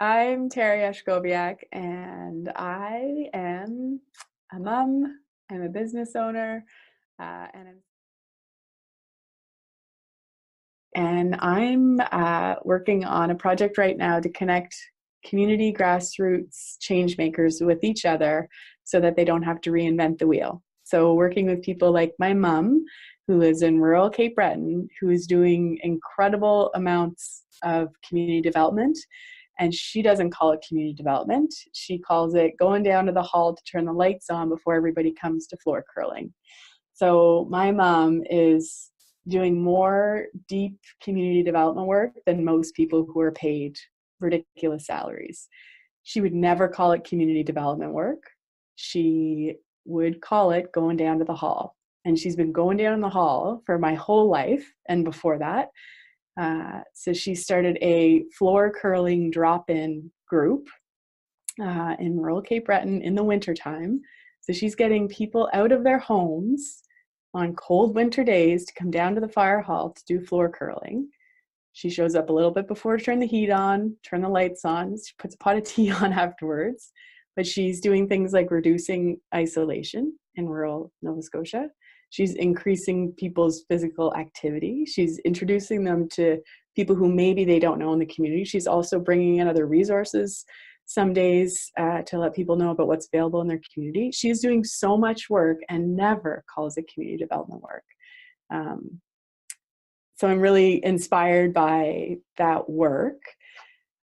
I'm Terry Jaskowiak, and I am a mom. I'm a business owner, and I'm working on a project right now to connect community grassroots change makers with each other so that they don't have to reinvent the wheel. So working with people like my mom, who lives in rural Cape Breton, who is doing incredible amounts of community development. And she doesn't call it community development. She calls it going down to the hall to turn the lights on before everybody comes to floor curling. So my mom is doing more deep community development work than most people who are paid ridiculous salaries. She would never call it community development work. She would call it going down to the hall. And she's been going down in the hall for my whole life and before that. So she started a floor curling drop-in group in rural Cape Breton in the wintertime. So she's getting people out of their homes on cold winter days to come down to the fire hall to do floor curling. She shows up a little bit before to turn the heat on, turn the lights on. She puts a pot of tea on afterwards. But she's doing things like reducing isolation in rural Nova Scotia. She's increasing people's physical activity. She's introducing them to people who maybe they don't know in the community. She's also bringing in other resources some days to let people know about what's available in their community. She's doing so much work and never calls it community development work. So I'm really inspired by that work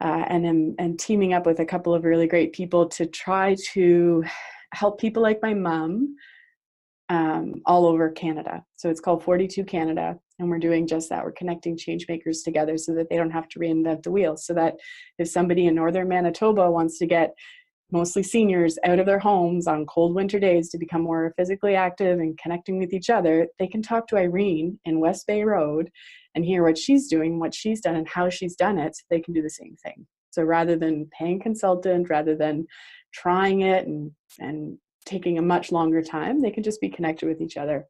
and am teaming up with a couple of really great people to try to help people like my mom all over Canada. So it's called 42 Canada, and we're doing just that. We're connecting change makers together so that they don't have to reinvent the wheel, so that if somebody in northern Manitoba wants to get mostly seniors out of their homes on cold winter days to become more physically active and connecting with each other, they can talk to Irene in West Bay Road and hear what she's doing, what she's done, and how she's done it, so they can do the same thing. So rather than paying a consultant, rather than trying it and taking a much longer time, they can just be connected with each other.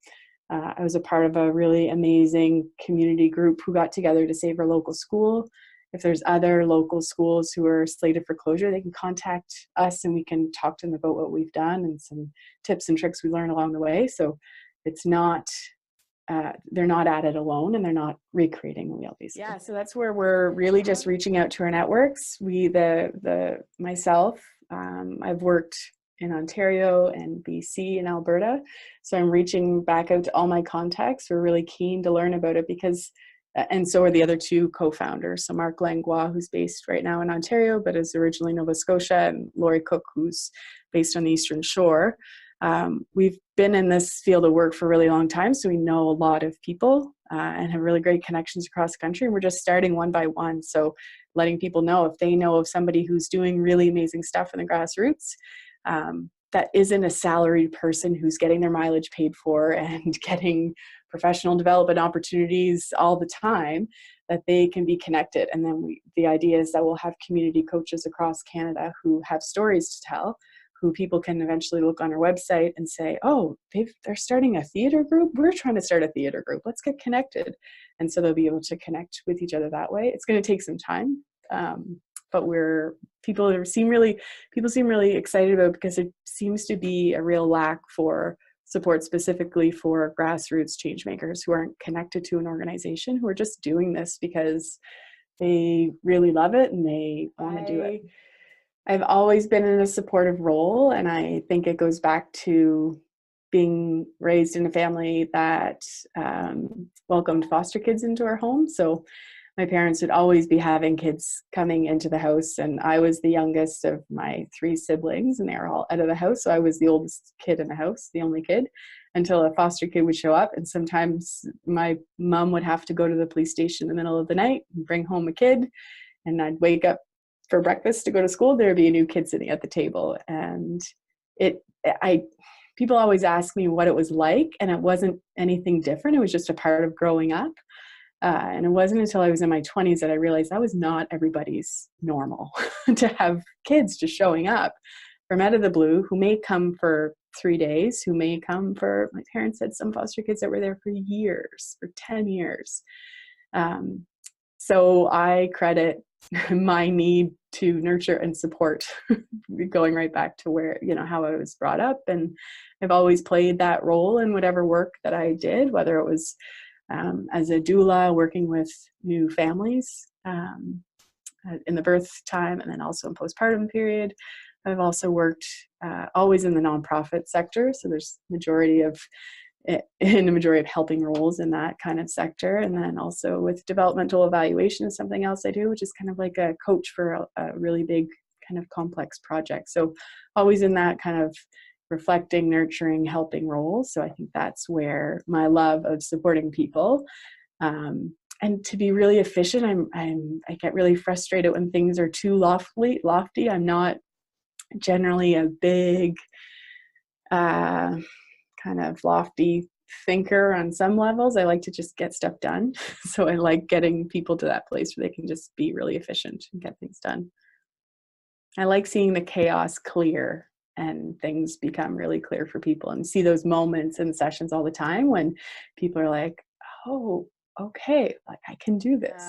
I was a part of a really amazing community group who got together to save our local school. If there's other local schools who are slated for closure, they can contact us and we can talk to them about what we've done and some tips and tricks we learned along the way. So it's not, they're not at it alone and they're not recreating the wheel, basically. Yeah, so that's where we're really just reaching out to our networks. Myself, I've worked in Ontario and BC and Alberta. So I'm reaching back out to all my contacts who are really keen to learn about it because, and so are the other two co-founders. So Mark Langlois, who's based right now in Ontario, but is originally Nova Scotia, and Laurie Cook, who's based on the Eastern Shore. We've been in this field of work for a really long time, so we know a lot of people and have really great connections across the country. We're just starting one by one. So letting people know if they know of somebody who's doing really amazing stuff in the grassroots, that isn't a salaried person who's getting their mileage paid for and getting professional development opportunities all the time, that they can be connected. And then the idea is that we'll have community coaches across Canada who have stories to tell, who people can eventually look on our website and say, oh, they're starting a theater group. We're trying to start a theater group. Let's get connected. And so they'll be able to connect with each other that way. It's going to take some time. But people seem really excited about it because it seems to be a real lack for support specifically for grassroots change makers who aren't connected to an organization, who are just doing this because they really love it and they want to do it. I've always been in a supportive role, and I think it goes back to being raised in a family that welcomed foster kids into our home. So my parents would always be having kids coming into the house, and I was the youngest of my three siblings, and they were all out of the house. So I was the oldest kid in the house, the only kid, until a foster kid would show up. And sometimes my mom would have to go to the police station in the middle of the night and bring home a kid, and I'd wake up for breakfast to go to school. There'd be a new kid sitting at the table, and people always ask me what it was like, and it wasn't anything different. It was just a part of growing up. And it wasn't until I was in my 20s that I realized that was not everybody's normal to have kids just showing up from out of the blue, who may come for 3 days, who may come for, my parents had some foster kids that were there for years, for 10 years. So I credit my need to nurture and support, going right back to where, how I was brought up. And I've always played that role in whatever work that I did, whether it was as a doula working with new families in the birth time and then also in postpartum period. I've also worked always in the nonprofit sector. So there's in the majority of helping roles in that kind of sector. And then also with developmental evaluation is something else I do, which is kind of like a coach for a really big kind of complex project. So always in that kind of reflecting, nurturing, helping roles. So I think that's where my love of supporting people, and to be really efficient, I get really frustrated when things are too lofty. I'm not generally a big kind of lofty thinker on some levels. I like to just get stuff done. So I like getting people to that place where they can just be really efficient and get things done. I like seeing the chaos clear and things become really clear for people, and see those moments in sessions all the time when people are like, oh, okay, like I can do this.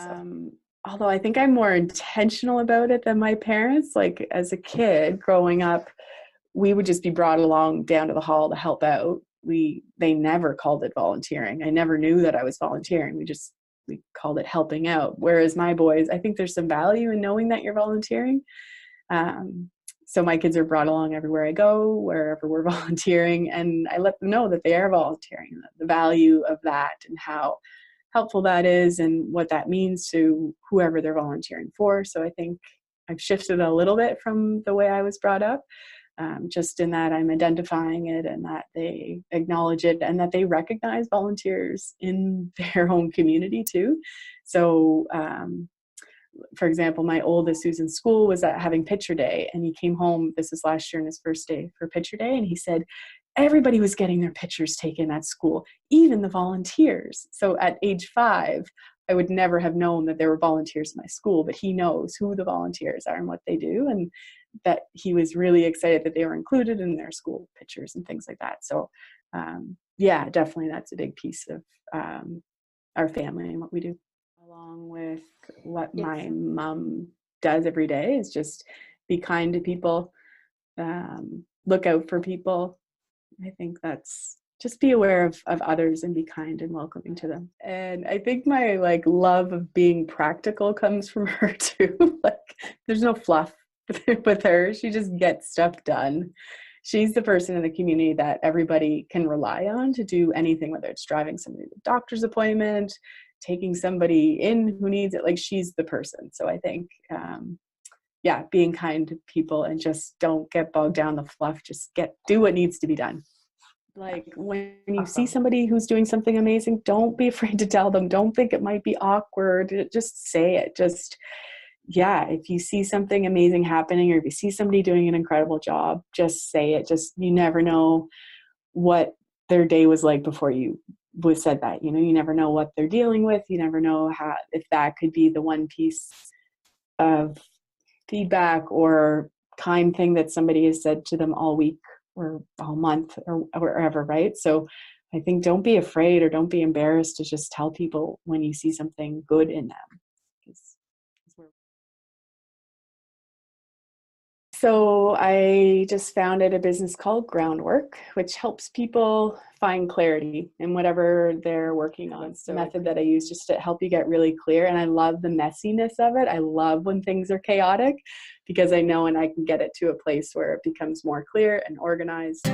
Although I think I'm more intentional about it than my parents. Like as a kid growing up, we would just be brought along down to the hall to help out. They never called it volunteering. I never knew that I was volunteering. We called it helping out. Whereas my boys, I think there's some value in knowing that you're volunteering. So my kids are brought along everywhere I go, wherever we're volunteering, and I let them know that they are volunteering, the value of that and how helpful that is and what that means to whoever they're volunteering for. So I think I've shifted a little bit from the way I was brought up, just in that I'm identifying it and that they acknowledge it and that they recognize volunteers in their own community too. So, for example, my oldest who's in school was having picture day, and he came home, this was last year, on his first day for picture day, and he said everybody was getting their pictures taken at school, even the volunteers. So at age 5, I would never have known that there were volunteers in my school, but he knows who the volunteers are and what they do, and that he was really excited that they were included in their school pictures and things like that. So yeah, definitely that's a big piece of our family and what we do. Along with what my mom does every day is just be kind to people, look out for people. I think that's just be aware of others and be kind and welcoming to them. And I think my love of being practical comes from her too. There's no fluff with her. She just gets stuff done. She's the person in the community that everybody can rely on to do anything, whether it's driving somebody to a doctor's appointment, taking somebody in who needs it. She's the person. So I think, being kind to people and just don't get bogged down the fluff, just do what needs to be done. When you see somebody who's doing something amazing, don't be afraid to tell them. Don't think it might be awkward. Just say it. If you see something amazing happening, or if you see somebody doing an incredible job, just say it. You never know what their day was like before you said that. You never know what they're dealing with. You never know if that could be the one piece of feedback or kind thing that somebody has said to them all week or all month or wherever, right? So I think don't be afraid or don't be embarrassed to just tell people when you see something good in them. So I just founded a business called Groundwork, which helps people find clarity in whatever they're working on. It's a method that I use just to help you get really clear. And I love the messiness of it. I love when things are chaotic, because I know and I can get it to a place where it becomes more clear and organized.